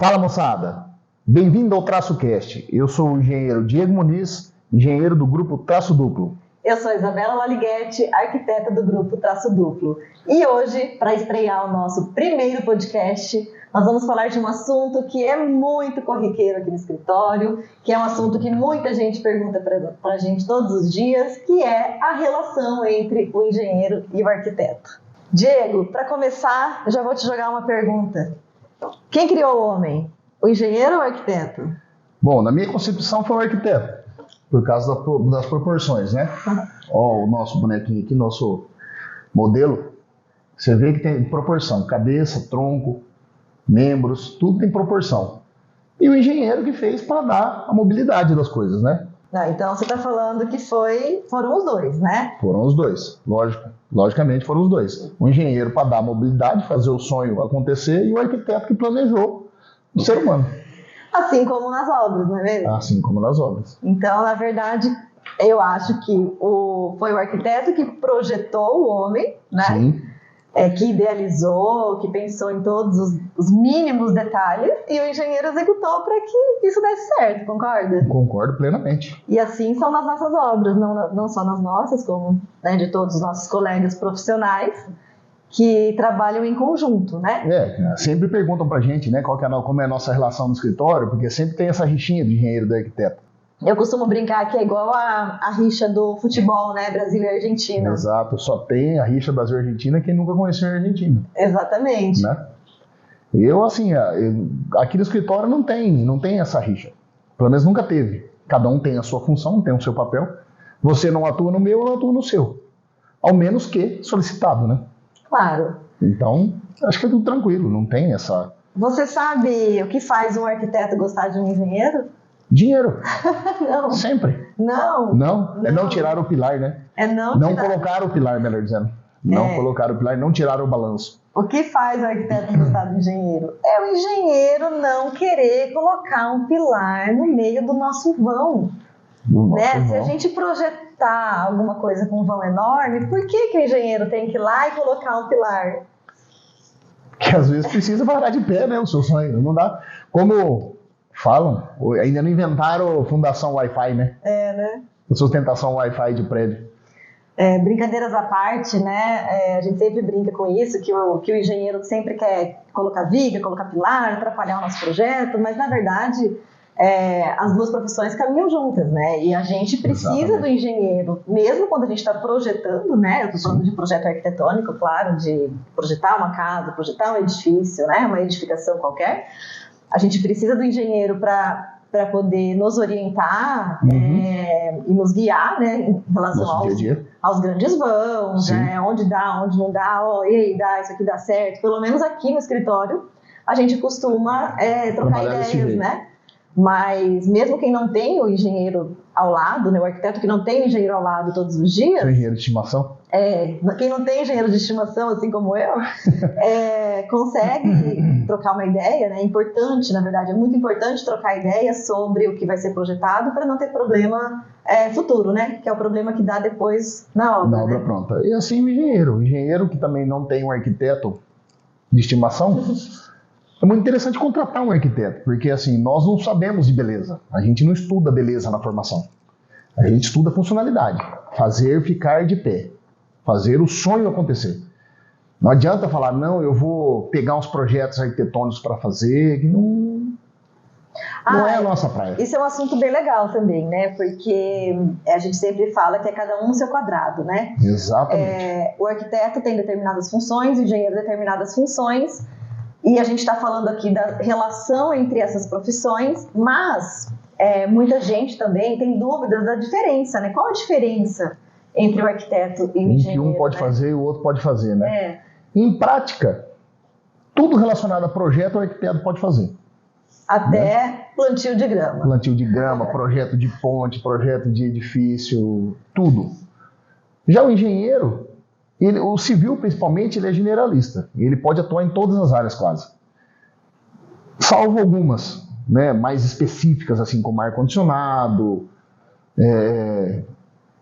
Fala, moçada! Bem-vindo ao TraçoCast. Eu sou o engenheiro Diego Muniz, engenheiro do grupo Traço Duplo. Eu sou Isabela Laliguete, arquiteta do grupo Traço Duplo. E hoje, para estrear o nosso primeiro podcast, nós vamos falar de um assunto que é muito corriqueiro aqui no escritório, que é um assunto que muita gente pergunta para a gente todos os dias, que é a relação entre o engenheiro e o arquiteto. Diego, para começar, eu já vou te jogar uma pergunta. Quem criou o homem? O engenheiro ou o arquiteto? Bom, na minha concepção foi o arquiteto, por causa das proporções, né? Ó, o nosso bonequinho aqui, nosso modelo, você vê que tem proporção, cabeça, tronco, membros, tudo tem proporção. E o engenheiro que fez para dar a mobilidade das coisas, né? Então você está falando que foram os dois, né? Foram os dois, logicamente foram os dois. O engenheiro para dar a mobilidade, fazer o sonho acontecer, e o arquiteto que planejou o ser humano. Assim como nas obras, não é mesmo? Assim como nas obras. Então, na verdade, eu acho que foi o arquiteto que projetou o homem, né? Sim. Que idealizou, que pensou em todos os mínimos detalhes, e o engenheiro executou para que isso desse certo, concorda? Concordo plenamente. E assim são nas nossas obras, não só nas nossas, como, né, de todos os nossos colegas profissionais que trabalham em conjunto, né? Sempre perguntam pra gente, né, como é a nossa relação no escritório, porque sempre tem essa rixinha do engenheiro e do arquiteto. Eu costumo brincar que é igual a rixa do futebol, né? Brasil e Argentina. Exato, só tem a rixa Brasil e Argentina quem nunca conheceu a Argentina. Exatamente. Né? Aqui no escritório não tem essa rixa. Pelo menos nunca teve. Cada um tem a sua função, tem o seu papel. Você não atua no meu, eu não atuo no seu. Ao menos que solicitado, né? Claro. Então, acho que é tudo tranquilo, não tem essa... Você sabe o que faz um arquiteto gostar de um engenheiro? Dinheiro. Não. Sempre. Não. Não? É não tirar o pilar, né? É não colocar o pilar, melhor dizendo. Não colocar o pilar, não tirar o balanço. O que faz o arquiteto gostar do engenheiro? É o engenheiro não querer colocar um pilar no meio do nosso vão. Né? Se a gente projetar alguma coisa com um vão enorme, por que o engenheiro tem que ir lá e colocar um pilar? Que às vezes precisa parar de pé, né? O seu sonho. Não dá. Como falam, ainda não inventaram fundação Wi-Fi, né? Né? Sustentação Wi-Fi de prédio. Brincadeiras à parte, né? A gente sempre brinca com isso, que o engenheiro sempre quer colocar viga, colocar pilar, atrapalhar o nosso projeto, mas na verdade as duas profissões caminham juntas, né? E a gente precisa do engenheiro, mesmo quando a gente está projetando, né? Eu estou falando de projeto arquitetônico, claro, de projetar uma casa, projetar um edifício, né? Uma edificação qualquer. A gente precisa do engenheiro para poder nos orientar e nos guiar, né, em relação aos grandes vãos, né, onde dá, onde não dá, e aí dá, isso aqui dá certo. Pelo menos aqui no escritório a gente costuma trocar ideias, né? Mas mesmo quem não tem o engenheiro ao lado, né, o arquiteto que não tem o engenheiro ao lado todos os dias... O engenheiro de estimação? Quem não tem engenheiro de estimação, assim como eu, consegue trocar uma ideia, né? É importante, na verdade, é muito importante trocar ideias sobre o que vai ser projetado para não ter problema futuro, né? Que é o problema que dá depois na obra. Na obra pronta. E assim o engenheiro que também não tem um arquiteto de estimação... É muito interessante contratar um arquiteto, porque assim, nós não sabemos de beleza. A gente não estuda beleza na formação. A gente estuda funcionalidade. Fazer ficar de pé. Fazer o sonho acontecer. Não adianta falar, não, eu vou pegar uns projetos arquitetônicos para fazer, que não é a nossa praia. Isso é um assunto bem legal também, né? Porque a gente sempre fala que é cada um no seu quadrado, né? Exatamente. O arquiteto tem determinadas funções, o engenheiro determinadas funções, e a gente está falando aqui da relação entre essas profissões, mas muita gente também tem dúvidas da diferença, né? Qual a diferença entre o arquiteto e o engenheiro? Que um pode fazer e o outro pode fazer, né? Em prática, tudo relacionado a projeto o arquiteto pode fazer. Até plantio de grama. Plantio de grama, projeto de ponte, projeto de edifício, tudo. Já o engenheiro... o civil, principalmente, ele é generalista. Ele pode atuar em todas as áreas, quase. Salvo algumas, né, mais específicas, assim, como ar-condicionado,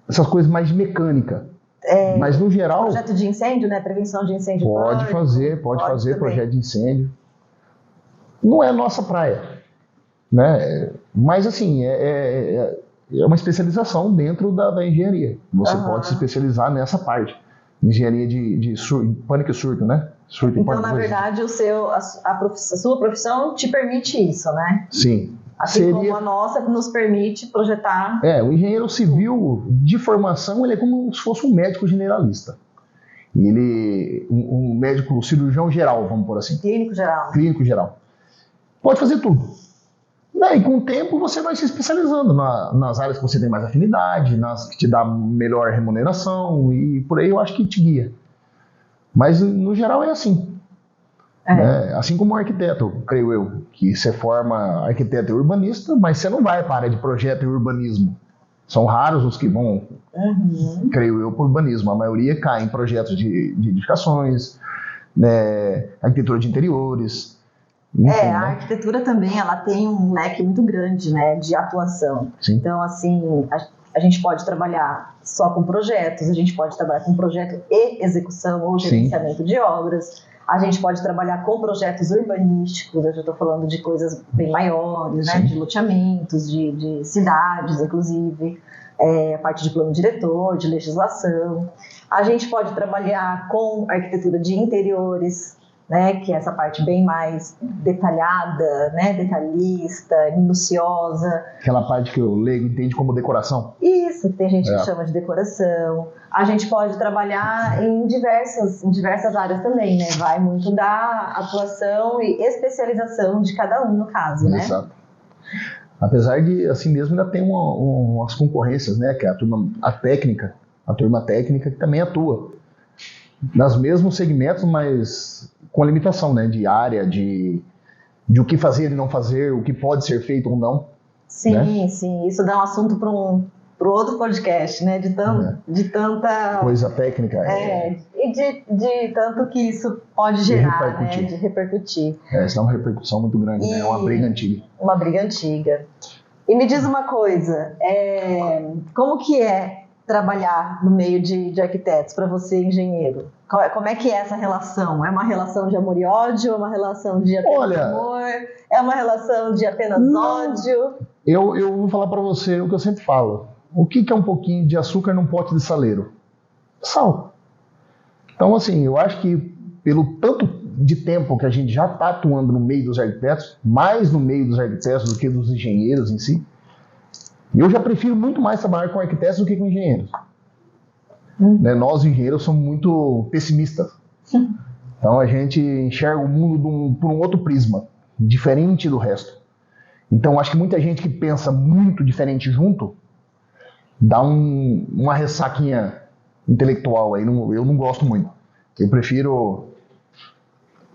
essas coisas mais de mecânica. Mas, no geral... Projeto de incêndio, né? Prevenção de incêndio. Pode fazer projeto de incêndio. não é nossa praia, né? Mas assim, é uma especialização dentro da engenharia. Você pode se especializar nessa parte. Engenharia de pânico e surto, né? Surto e Então, pânico. na verdade, a sua profissão te permite isso, né? Sim. Assim como a nossa que nos permite projetar. O engenheiro civil, de formação, ele é como se fosse um médico generalista. Um médico cirurgião geral, vamos por assim. Clínico geral. Clínico geral. Pode fazer tudo. E com o tempo você vai se especializando nas áreas que você tem mais afinidade, nas que te dá melhor remuneração e por aí eu acho que te guia. Mas no geral é assim. Né? Assim como um arquiteto, creio eu, que você forma arquiteto e urbanista, mas você não vai para a área de projeto e urbanismo. São raros os que vão, creio eu, para o urbanismo. A maioria cai em projetos de edificações, né? Arquitetura de interiores. Enfim, a arquitetura também ela tem um leque muito grande, né, de atuação. Sim. Então, assim, a gente pode trabalhar só com projetos, a gente pode trabalhar com projeto e execução ou gerenciamento de obras, a gente pode trabalhar com projetos urbanísticos, eu já estou falando de coisas bem maiores, né, de loteamentos, de cidades, inclusive, a parte de plano diretor, de legislação. A gente pode trabalhar com arquitetura de interiores, né, que é essa parte bem mais detalhada, né, detalhista, minuciosa. Aquela parte que o leigo entende como decoração. Isso, tem gente que chama de decoração. A gente pode trabalhar em diversas áreas também, né? Vai muito da atuação e especialização de cada um, no caso, né? Exato. Apesar de, assim mesmo, ainda tem umas concorrências, né? Que é a turma técnica que também atua nos mesmos segmentos, mas com a limitação, né, de área, de o que fazer e não fazer, o que pode ser feito ou não. Sim, né? Sim. Isso dá um assunto para outro podcast, né? De tanta... coisa técnica. E de tanto que isso pode gerar, né? De repercutir. Isso dá uma repercussão muito grande, né? É uma briga antiga. Uma briga antiga. E me diz uma coisa, como que é trabalhar no meio de arquitetos, para você, engenheiro? Como é que é essa relação? É uma relação de amor e ódio? É uma relação de apenas amor? É uma relação de apenas ódio? Eu vou falar para você o que eu sempre falo. O que é um pouquinho de açúcar num pote de saleiro? Sal. Então, assim, eu acho que pelo tanto de tempo que a gente já está atuando no meio dos arquitetos, mais no meio dos arquitetos do que dos engenheiros em si, eu já prefiro muito mais trabalhar com arquitetos do que com engenheiros. Né? Nós, engenheiros, somos muito pessimistas. Então, a gente enxerga o mundo por um outro prisma, diferente do resto. Então, acho que muita gente que pensa muito diferente junto, dá uma ressaquinha intelectual aí. Eu não gosto muito. Eu prefiro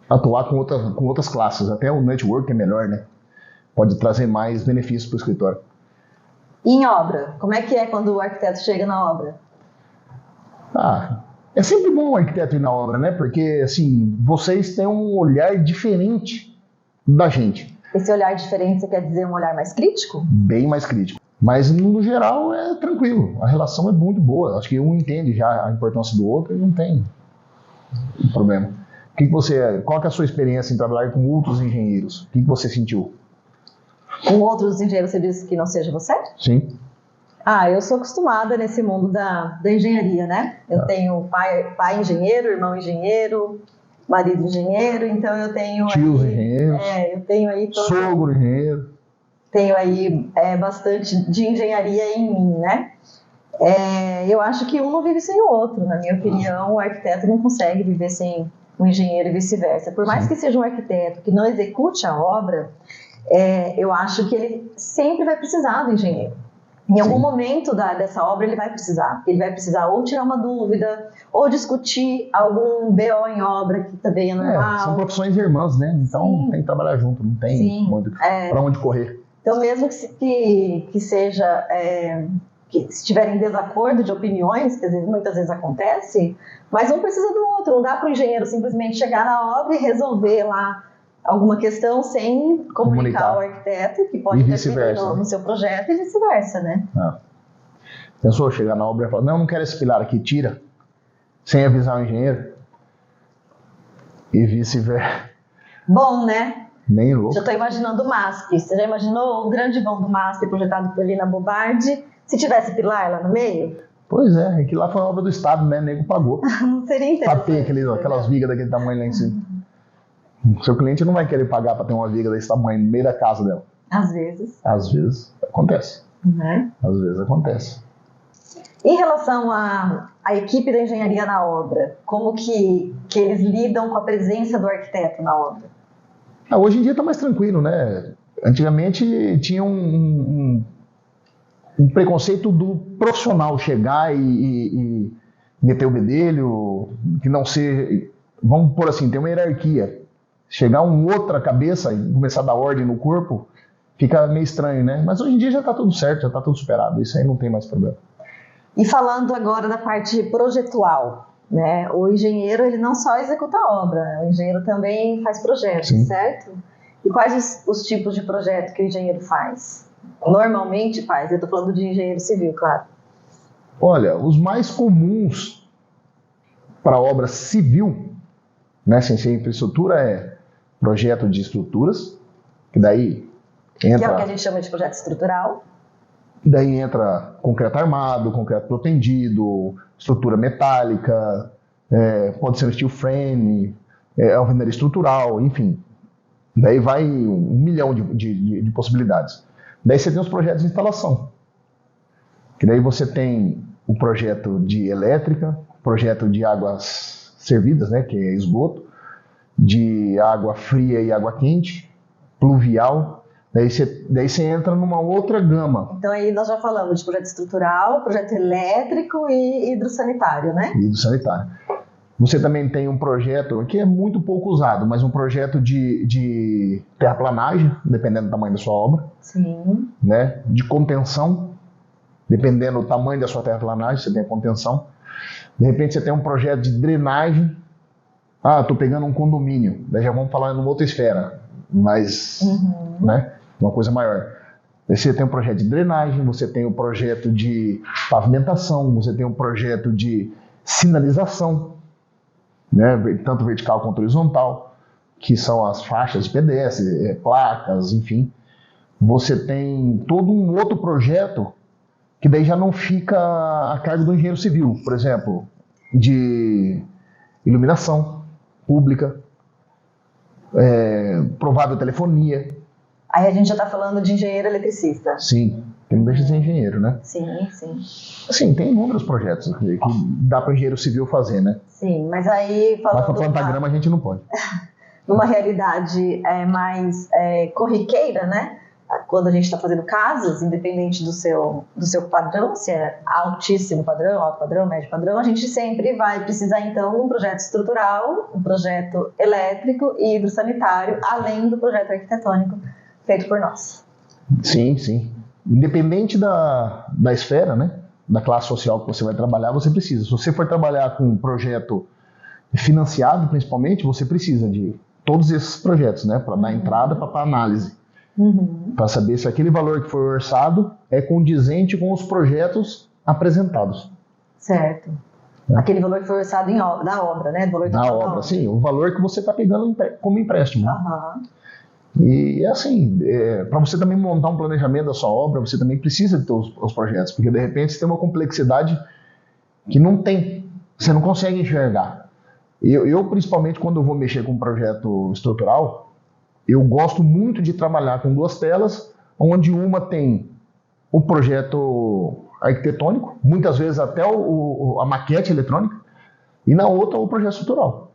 atuar com outras classes. Até o network é melhor, né? Pode trazer mais benefícios para o escritório. E em obra? Como é que é quando o arquiteto chega na obra? É sempre bom o arquiteto ir na obra, né? Porque, assim, vocês têm um olhar diferente da gente. Esse olhar diferente, você quer dizer um olhar mais crítico? Bem mais crítico. Mas, no geral, é tranquilo. A relação é muito boa. Acho que um entende já a importância do outro e não tem problema. Qual que é a sua experiência em trabalhar com outros engenheiros? O que você sentiu? Com outros engenheiros, você disse que não seja você? Sim. Eu sou acostumada nesse mundo da engenharia, né? Eu tenho pai engenheiro, irmão engenheiro, marido engenheiro, então eu tenho tios engenheiros. Eu tenho aí sogro engenheiro. Tenho aí bastante de engenharia em mim, né? Eu acho que um não vive sem o outro. Na minha opinião, o arquiteto não consegue viver sem o engenheiro e vice-versa. Por mais que seja um arquiteto que não execute a obra, eu acho que ele sempre vai precisar do engenheiro. Em algum momento dessa obra ele vai precisar. Ele vai precisar ou tirar uma dúvida, ou discutir algum BO em obra, que também é normal. São profissões irmãs, né? Então tem que trabalhar junto, não tem para onde correr. Então mesmo que seja... que se estiverem em desacordo de opiniões, que muitas vezes acontece, mas um precisa do outro. Não dá para o engenheiro simplesmente chegar na obra e resolver lá alguma questão sem comunicar ao arquiteto, que pode interferir no seu projeto, e vice-versa, né? Pensou chegar na obra e falar, não quero esse pilar aqui, tira, sem avisar o engenheiro, e vice-versa. Bom, né? Nem louco. Já estou imaginando o MASP. Você já imaginou o grande vão do MASP projetado por Lina Bobardi? Se tivesse pilar lá no meio? Pois é, aquilo lá foi uma obra do Estado, né? O nego pagou. Não seria interessante. Pra ter aquelas vigas daquele tamanho lá em cima. O seu cliente não vai querer pagar para ter uma viga desse tamanho no meio da casa dela. Às vezes. Às vezes acontece. Né? Às vezes acontece. Em relação à equipe da engenharia na obra, como que eles lidam com a presença do arquiteto na obra? Hoje em dia está mais tranquilo, né? Antigamente tinha um preconceito do profissional chegar e meter o bedelho, que não ser... Vamos pôr assim, tem uma hierarquia. Chegar outra cabeça e começar a dar ordem no corpo, fica meio estranho, né? Mas hoje em dia já está tudo certo, já está tudo superado. Isso aí não tem mais problema. E falando agora da parte projetual, né? O engenheiro, ele não só executa a obra, o engenheiro também faz projetos, Sim. certo? E quais os tipos de projeto que o engenheiro faz? Normalmente faz, eu estou falando de engenheiro civil, claro. Olha, os mais comuns para obra civil, né, sem ser infraestrutura, é projeto de estruturas, que daí entra... Que é o que a gente chama de projeto estrutural. Daí entra concreto armado, concreto protendido, estrutura metálica, pode ser steel frame, alvenaria estrutural, enfim. Daí vai 1 milhão de possibilidades. Daí você tem os projetos de instalação, que daí você tem o projeto de elétrica, projeto de águas servidas, né, que é esgoto, de água fria e água quente, pluvial. Daí você entra numa outra gama. Então aí nós já falamos de projeto estrutural, projeto elétrico e hidrossanitário, né? Hidrossanitário. Você também tem um projeto, que é muito pouco usado, mas um projeto de terraplanagem, dependendo do tamanho da sua obra. Sim. Né? De contenção, dependendo do tamanho da sua terraplanagem, você tem a contenção. De repente você tem um projeto de drenagem. Estou pegando um condomínio. Daí já vamos falar numa outra esfera, mas... né? Uma coisa maior. Você tem um projeto de drenagem, você tem um projeto de pavimentação, você tem um projeto de sinalização, né? Tanto vertical quanto horizontal, que são as faixas de pedestre, placas, enfim. Você tem todo um outro projeto que daí já não fica a cargo do engenheiro civil, por exemplo, de iluminação pública, provável telefonia. Aí a gente já está falando de engenheiro eletricista. Sim, que não deixa de ser engenheiro, né? Sim, sim. Assim, tem inúmeros projetos que dá para o engenheiro civil fazer, né? Sim, mas aí falando... Mas para plantar grama a gente não pode. Numa realidade mais corriqueira, né? Quando a gente está fazendo casas, independente do seu padrão, se é altíssimo padrão, alto padrão, médio padrão, a gente sempre vai precisar, então, de um projeto estrutural, um projeto elétrico e hidrossanitário, além do projeto arquitetônico feito por nós. Sim, sim. Independente da esfera, né? Da classe social que você vai trabalhar, você precisa. Se você for trabalhar com um projeto financiado, principalmente, você precisa de todos esses projetos, né? Para dar entrada para análise. Para saber se aquele valor que foi orçado é condizente com os projetos apresentados. Certo. Aquele valor que foi orçado da obra, né? Do valor da obra, sim. O valor que você está pegando como empréstimo. E assim, para você também montar um planejamento da sua obra, você também precisa de ter os projetos, porque de repente você tem uma complexidade que não tem, você não consegue enxergar. Eu principalmente, quando eu vou mexer com um projeto estrutural, eu gosto muito de trabalhar com 2 telas, onde uma tem o projeto arquitetônico, muitas vezes até a maquete eletrônica, e na outra o projeto estrutural,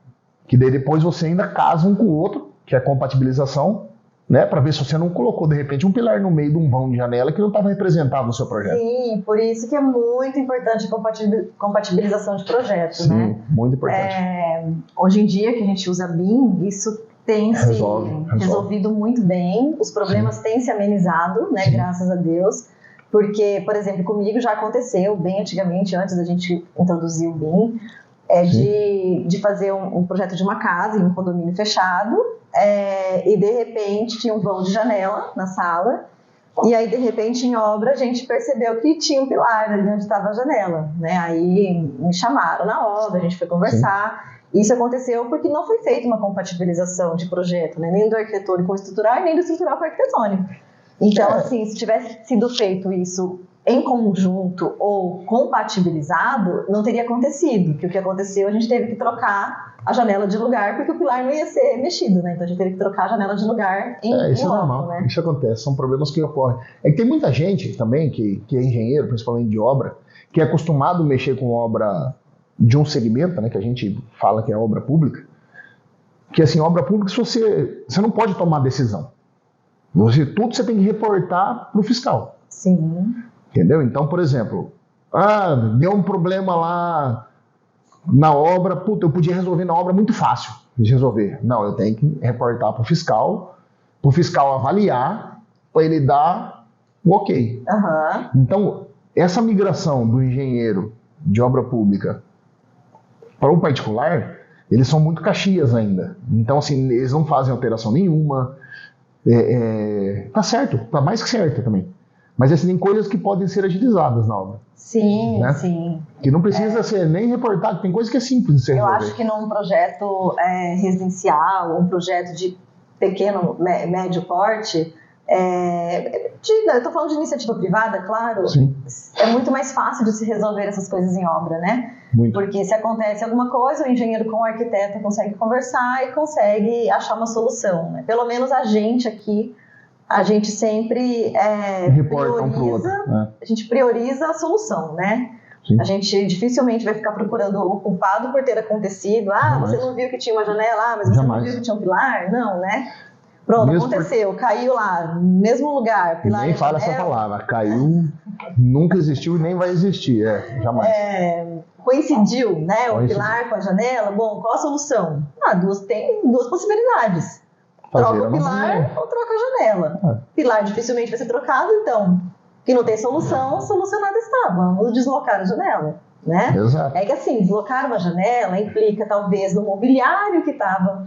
que daí depois você ainda casa um com o outro, que é a compatibilização, né, para ver se você não colocou de repente um pilar no meio de um vão de janela que não estava representado no seu projeto. Sim, por isso que é muito importante a compatibilização de projetos. Sim, né? Muito importante. Hoje em dia que a gente usa BIM, isso tem se resolvido muito bem, os problemas têm se amenizado, né, graças a Deus, porque, por exemplo, comigo já aconteceu, bem antigamente, antes da gente introduzir o BIM, de fazer um projeto de uma casa em um condomínio fechado, e de repente tinha um vão de janela na sala, e aí de repente em obra a gente percebeu que tinha um pilar ali onde estava a janela, né? Aí me chamaram na obra, a gente foi conversar, Isso aconteceu porque não foi feita uma compatibilização de projeto, né? Nem do arquitetônico com o estrutural e nem do estrutural com o arquitetônico. Então, assim, se tivesse sido feito isso em conjunto ou compatibilizado, não teria acontecido. Porque o que aconteceu, a gente teve que trocar a janela de lugar, porque o pilar não ia ser mexido, né? Então a gente teve que trocar a janela de lugar isso em é loco, normal, né? isso acontece, são problemas que ocorrem. É que tem muita gente também que é engenheiro, principalmente de obra, que é acostumado a mexer com obra de um segmento, né, que a gente fala que é obra pública, que assim, obra pública, você não pode tomar decisão. Tudo você tem que reportar para o fiscal. Sim. Entendeu? Então, por exemplo, deu um problema lá na obra, eu podia resolver na obra muito fácil de resolver. Não, eu tenho que reportar para o fiscal avaliar, para ele dar o ok. Uhum. Então, essa migração do engenheiro de obra pública para o particular, eles são muito caxias ainda. Então, assim, eles não fazem alteração nenhuma. Tá certo, tá mais que certo também. Mas assim, tem coisas que podem ser agilizadas na obra. Sim, né? sim. Que não precisa ser nem reportado, tem coisa que é simples de ser resolver. Eu acho que num projeto residencial, um projeto de pequeno, médio porte, eu estou falando de iniciativa privada, claro, Sim. É muito mais fácil de se resolver essas coisas em obra, né? Muito. Porque se acontece alguma coisa, o engenheiro com o arquiteto consegue conversar e consegue achar uma solução, né? Pelo menos a gente aqui, a gente sempre reporta um pro outro. A gente prioriza a solução, né? Sim. A gente dificilmente vai ficar procurando o culpado por ter acontecido. Você não viu que tinha uma janela, mas você não viu que tinha um pilar? Não, né? Pronto, mesmo aconteceu, caiu lá, no mesmo lugar, pilar. Nem fala essa palavra, caiu, nunca existiu e nem vai existir, jamais. Coincidiu, né, o pilar com a janela, bom, qual a solução? Tem duas possibilidades. Troca o pilar ou troca a janela. Pilar dificilmente vai ser trocado, então, que não tem solução, solucionado está, vamos deslocar a janela. Né? Exato. É que assim, deslocar uma janela implica talvez no mobiliário que estava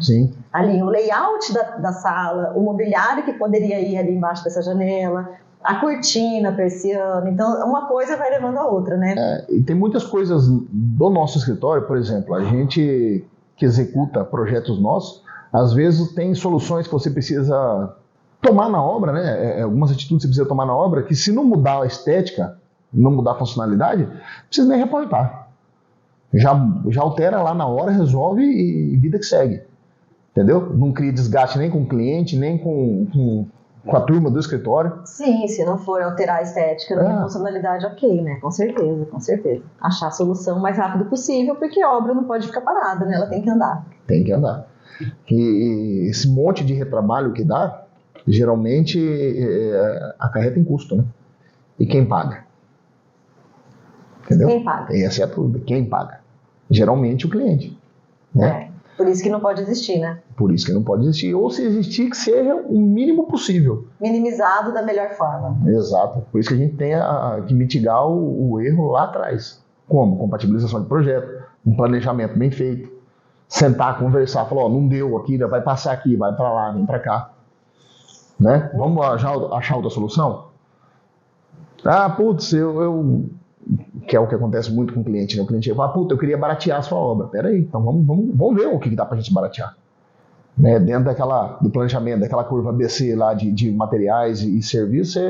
ali, o layout da sala, o mobiliário que poderia ir ali embaixo dessa janela, a cortina, a persiana, então uma coisa vai levando a outra, né? E tem muitas coisas do nosso escritório, por exemplo, a gente que executa projetos nossos, às vezes tem soluções que você precisa tomar na obra, né? Algumas atitudes que você precisa tomar na obra, que se não mudar a estética, não mudar a funcionalidade, não precisa nem reportar. Já altera lá na hora, resolve e vida que segue. Entendeu? Não cria desgaste nem com o cliente, nem com a turma do escritório. Sim, se não for alterar a estética da funcionalidade, ok, né? Com certeza, com certeza. Achar a solução o mais rápido possível, porque a obra não pode ficar parada, né? Ela tem que andar. Tem que andar. E esse monte de retrabalho que dá, geralmente acarreta em custo, né? E quem paga? Entendeu? Quem paga? Essa é tudo. Quem paga? Geralmente o cliente. Né? Por isso que não pode existir, né? Por isso que não pode existir. Ou se existir, que seja o mínimo possível. Minimizado da melhor forma. Exato. Por isso que a gente tem que mitigar o erro lá atrás. Como? Compatibilização de projeto, um planejamento bem feito. Sentar, conversar, falar, não deu aqui, vai passar aqui, vai para lá, vem para cá. Né? Vamos achar outra solução? Que é o que acontece muito com o cliente, né? O cliente fala, eu queria baratear a sua obra. Peraí, então vamos ver o que dá pra gente baratear. Né? Dentro do planejamento, daquela curva ABC lá de materiais e serviços,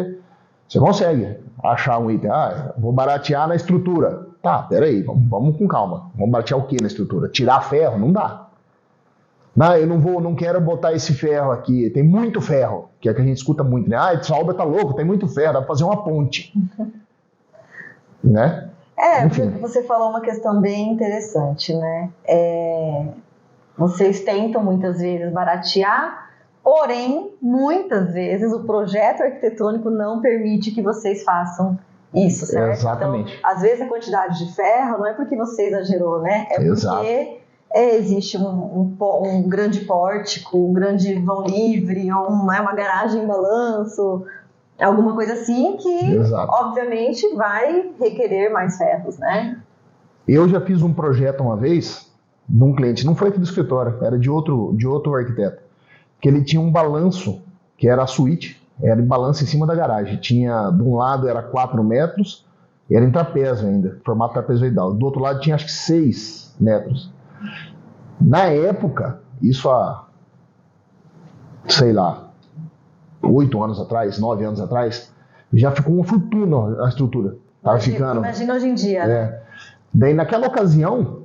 você consegue achar um item. Vou baratear na estrutura. Tá, peraí, vamos com calma. Vamos baratear o que na estrutura? Tirar ferro? Não dá. Não, eu não quero botar esse ferro aqui. Tem muito ferro, que é que a gente escuta muito, né? Essa obra tá louca, tem muito ferro, dá pra fazer uma ponte. Né? Você falou uma questão bem interessante, né? Vocês tentam muitas vezes baratear, porém, muitas vezes o projeto arquitetônico não permite que vocês façam isso, certo? Exatamente. Então, às vezes a quantidade de ferro não é porque você exagerou, né? Porque existe um grande pórtico, um grande vão livre, ou uma garagem em balanço, alguma coisa assim que, obviamente, vai requerer mais ferros, né? Eu já fiz um projeto uma vez, de um cliente, não foi aqui do escritório, era de outro arquiteto, que ele tinha um balanço, que era a suíte, era em balanço em cima da garagem. Tinha, de um lado era 4 metros, era em trapézio ainda, formato trapezoidal. Do outro lado tinha acho que 6 metros. Na época, isso há, sei lá, 8 anos atrás, 9 anos atrás, já ficou uma fortuna a estrutura. Imagina hoje em dia. Daí, naquela ocasião,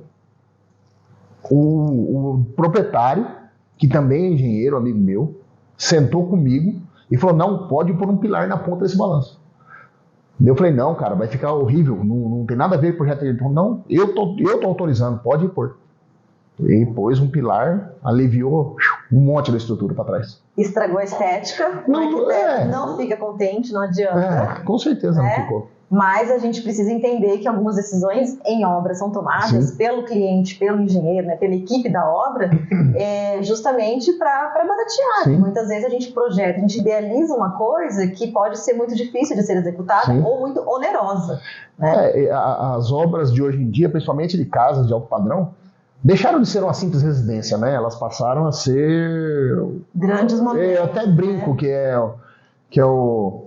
o proprietário, que também é engenheiro, amigo meu, sentou comigo e falou, não, pode pôr um pilar na ponta desse balanço. Daí eu falei, não, cara, vai ficar horrível, não tem nada a ver com o projeto dele. Então, não, eu tô autorizando, pode pôr. E pôs um pilar, aliviou um monte da estrutura para trás. Estragou a estética, não fica contente, não adianta. Com certeza não ficou. Mas a gente precisa entender que algumas decisões em obra são tomadas pelo cliente, pelo engenheiro, né, pela equipe da obra, justamente para baratear. Sim. Muitas vezes a gente projeta, a gente idealiza uma coisa que pode ser muito difícil de ser executada ou muito onerosa. Né? As obras de hoje em dia, principalmente de casas de alto padrão, deixaram de ser uma simples residência, né? Elas passaram a ser grandes modelos. Eu até brinco que é o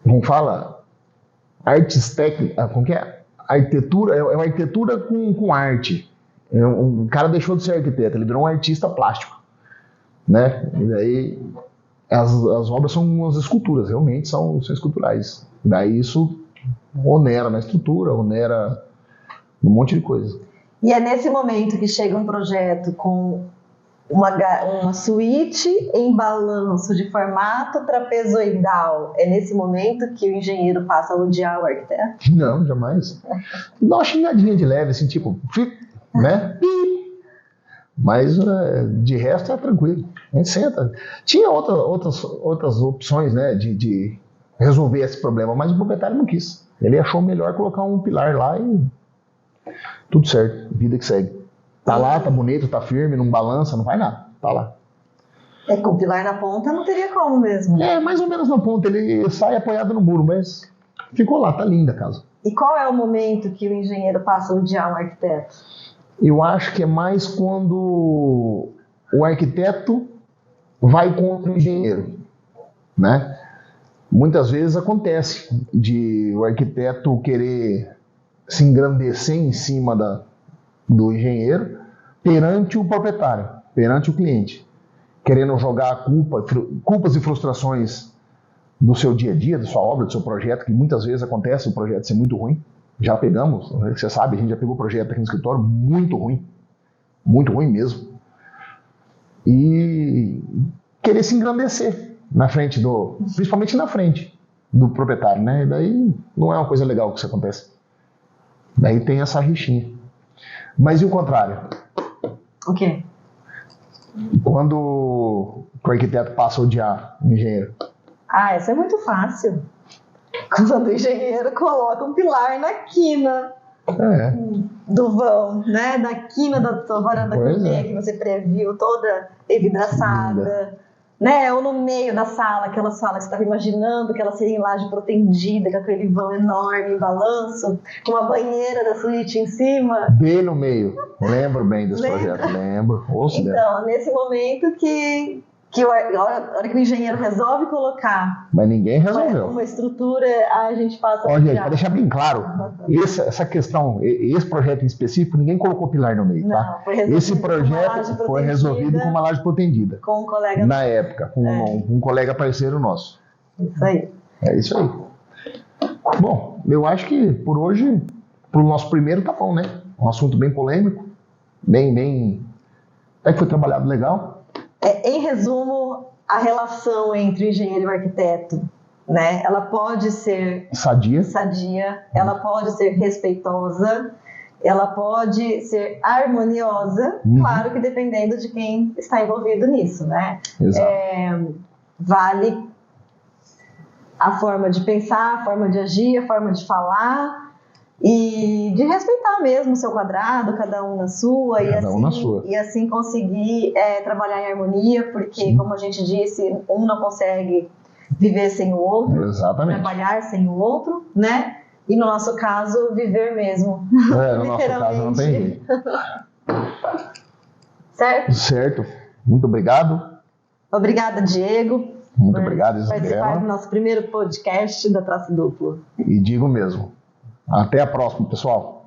como fala, artes técnicas, como que é? Arquitetura, é uma arquitetura com arte. O cara deixou de ser arquiteto, ele virou um artista plástico, né? E daí as obras são umas esculturas, realmente são esculturais. Daí isso onera na estrutura, onera um monte de coisa. E é nesse momento que chega um projeto com uma suíte em balanço de formato trapezoidal. É nesse momento que o engenheiro passa a odiar o arquiteto? Não, jamais. Dá uma xingadinha de leve, assim, tipo, né? Mas de resto é tranquilo. A gente senta. Tinha outras opções, né, de resolver esse problema, mas o proprietário não quis. Ele achou melhor colocar um pilar lá e tudo certo, vida que segue. Tá lá, tá bonito, tá firme, não balança, não vai nada, tá lá. Com o pilar na ponta não teria como mesmo. Mais ou menos na ponta, ele sai apoiado no muro, mas ficou lá, tá linda a casa. E qual é o momento que o engenheiro passa a odiar um arquiteto? Eu acho que é mais quando o arquiteto vai contra o engenheiro, né? Muitas vezes acontece de o arquiteto querer se engrandecer em cima do engenheiro perante o proprietário, perante o cliente, querendo jogar a culpas e frustrações do seu dia a dia, da sua obra, do seu projeto, que muitas vezes acontece o projeto ser muito ruim. Já pegamos, você sabe, a gente já pegou projeto aqui no escritório muito ruim mesmo. E querer se engrandecer na frente principalmente na frente do proprietário, né? E daí não é uma coisa legal que isso acontece. Daí tem essa rixinha. Mas e o contrário? O quê? Quando o arquiteto passa a odiar o engenheiro? Isso é muito fácil. Quando o engenheiro coloca um pilar na quina do vão, né? Na quina da tua varanda que você previu, toda envidraçada. Né? Ou no meio da sala, aquela sala que você estava imaginando que ela seria em laje protendida, com aquele vão enorme em balanço, com uma banheira da suíte em cima. Bem no meio. Lembro bem desse projeto, lembro. Então, nesse momento que a hora que o engenheiro resolve colocar... Mas ninguém resolveu. Uma estrutura, a gente passa... Olha, gente, para deixar bem claro, essa questão, esse projeto em específico, ninguém colocou pilar no meio, tá? Esse projeto foi resolvido com uma laje protendida. Com um colega... Na época, com um colega parceiro nosso. Isso aí. É isso aí. Bom, eu acho que por hoje, pro nosso primeiro, tá bom, né? Um assunto bem polêmico, até que foi trabalhado legal. Em resumo, a relação entre o engenheiro e o arquiteto, né? Ela pode ser sadia, ela pode ser respeitosa, ela pode ser harmoniosa, claro que dependendo de quem está envolvido nisso, né? Exato. Vale a forma de pensar, a forma de agir, a forma de falar e de respeitar mesmo o seu quadrado, cada um na sua, e assim conseguir trabalhar em harmonia, porque, como a gente disse, um não consegue viver sem o outro, exatamente, trabalhar sem o outro, né? E no nosso caso, viver mesmo. No nosso caso não tem jeito. Certo. Muito obrigado. Obrigada, Diego. Muito obrigado, Isabela. Participar do nosso primeiro podcast da Traço Duplo. E digo mesmo. Até a próxima, pessoal.